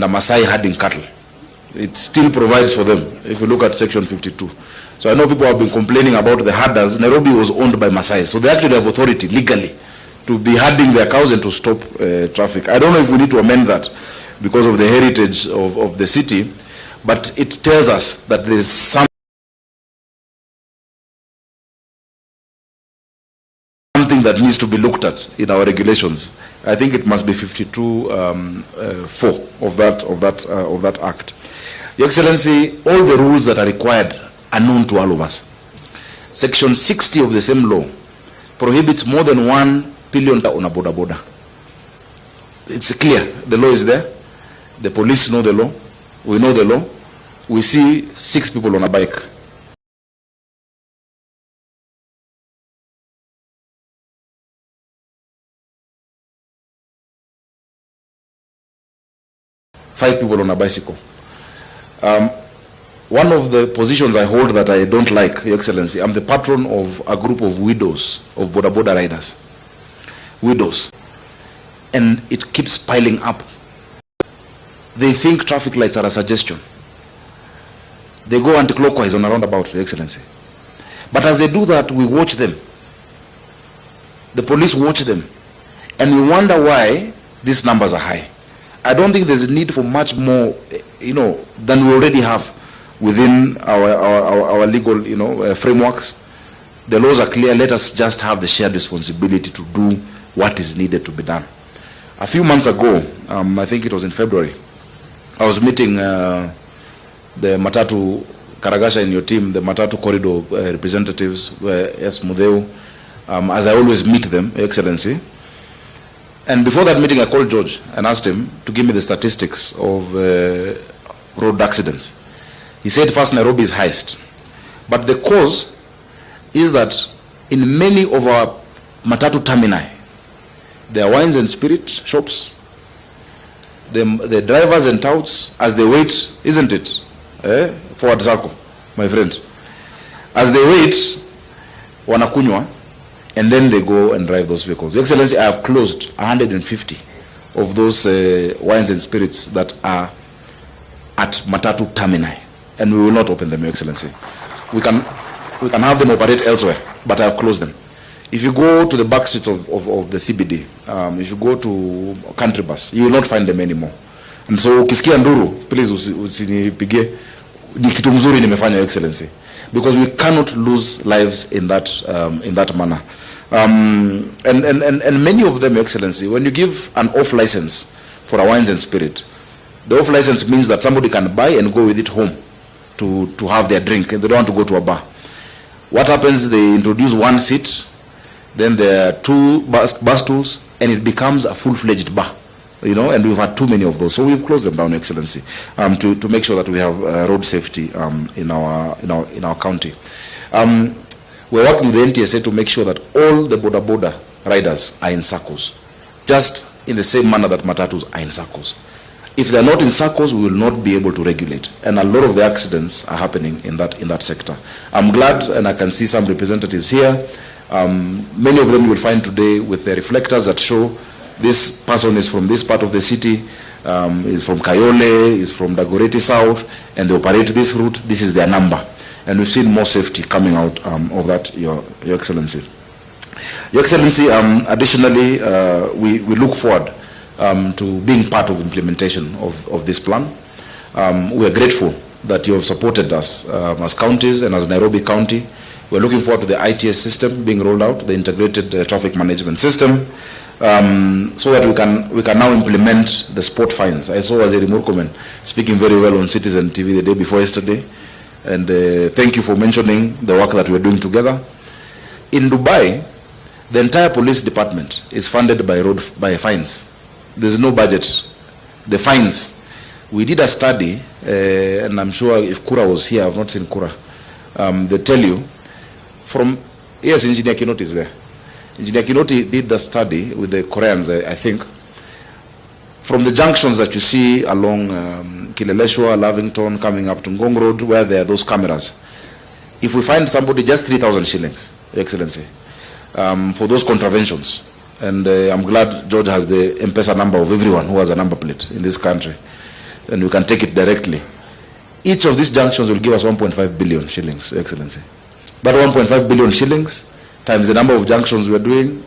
Masai herding cattle. It still provides for them, if you look at section 52. So I know people have been complaining about the herders. Nairobi was owned by Masai, so they actually have authority legally to be herding their cows and to stop traffic. I don't know if we need to amend that because of the heritage of the city, but it tells us that there is something that needs to be looked at in our regulations. I think it must be 52(4) of that act. Your Excellency, all the rules that are required are known to all of us. Section 60 of the same law prohibits more than 1 billion on a border border. It's clear. The law is there. The police know the law. We know the law. We see 6 people on a bike. Five people on a bicycle. One of the positions I hold that I don't like, Your Excellency, I'm the patron of a group of widows, of border border riders. Widows. And it keeps piling up. They think traffic lights are a suggestion. They go anti-clockwise on a roundabout, Your Excellency. But as they do that, we watch them. The police watch them. And we wonder why these numbers are high. I don't think there's a need for much more, than we already have within our legal, frameworks. The laws are clear. Let us just have the shared responsibility to do what is needed to be done. A few months ago, I think it was in February, I was meeting the Matatu, Karagasha in your team, the Matatu corridor representatives, yes, Mutembei, as I always meet them, Excellency. And before that meeting, I called George and asked him to give me the statistics of road accidents. He said first Nairobi is highest. But the cause is that in many of our Matatu termini, there are wines and spirit shops. The drivers and touts, as they wait, isn't it? Forward circle, my friend. As they wait, wanakunywa, and then they go and drive those vehicles. Your Excellency, I have closed 150 of those wines and spirits that are at Matatu termini, and we will not open them, Your Excellency. We can have them operate elsewhere, but I have closed them. If you go to the back streets of the CBD, if you go to country bus, you will not find them anymore. And so, ukisikia nduru, please usinipige, ni kitu mzuri nimefanya, Your Excellency, because we cannot lose lives in that manner. And many of them, Your Excellency, when you give an off license for a wines and spirit, the off license means that somebody can buy and go with it home to have their drink, and they don't want to go to a bar. What happens? They introduce one seat, then there are 2 bus stools, and it becomes a full-fledged bar, and we've had too many of those. So we've closed them down, Excellency, to make sure that we have road safety in our county. We're working with the NTSA to make sure that all the border riders are in circles, just in the same manner that matatus are in circles. If they're not in circles, we will not be able to regulate. And a lot of the accidents are happening in that sector. I'm glad, and I can see some representatives here. Many of them you will find today with the reflectors that show this person is from this part of the city, is from Kayole, is from Dagoretti South, and they operate this route. This is their number. And we've seen more safety coming out of that, Your Excellency. Your Excellency, additionally, we look forward to being part of implementation of this plan. We are grateful that you have supported us as counties and as Nairobi County. We're looking forward to the ITS system being rolled out, the integrated traffic management system, so that we can now implement the sport fines. I saw Waziri Murkomen speaking very well on Citizen TV the day before yesterday, and thank you for mentioning the work that we're doing together. In Dubai, the entire police department is funded by fines. There's no budget. The fines. We did a study, and I'm sure if Kura was here, I've not seen Kura. They tell you, yes, Engineer Kinoti is there. Engineer Kinoti did the study with the Koreans, I think. From the junctions that you see along Kileleshwa, Lavington, coming up to Ngong Road, where there are those cameras, if we find somebody, just 3,000 shillings, Your Excellency, for those contraventions. And I'm glad George has the M-Pesa number of everyone who has a number plate in this country. and we can take it directly. Each of these junctions will give us 1.5 billion shillings, Excellency. That 1.5 billion shillings times the number of junctions we are doing,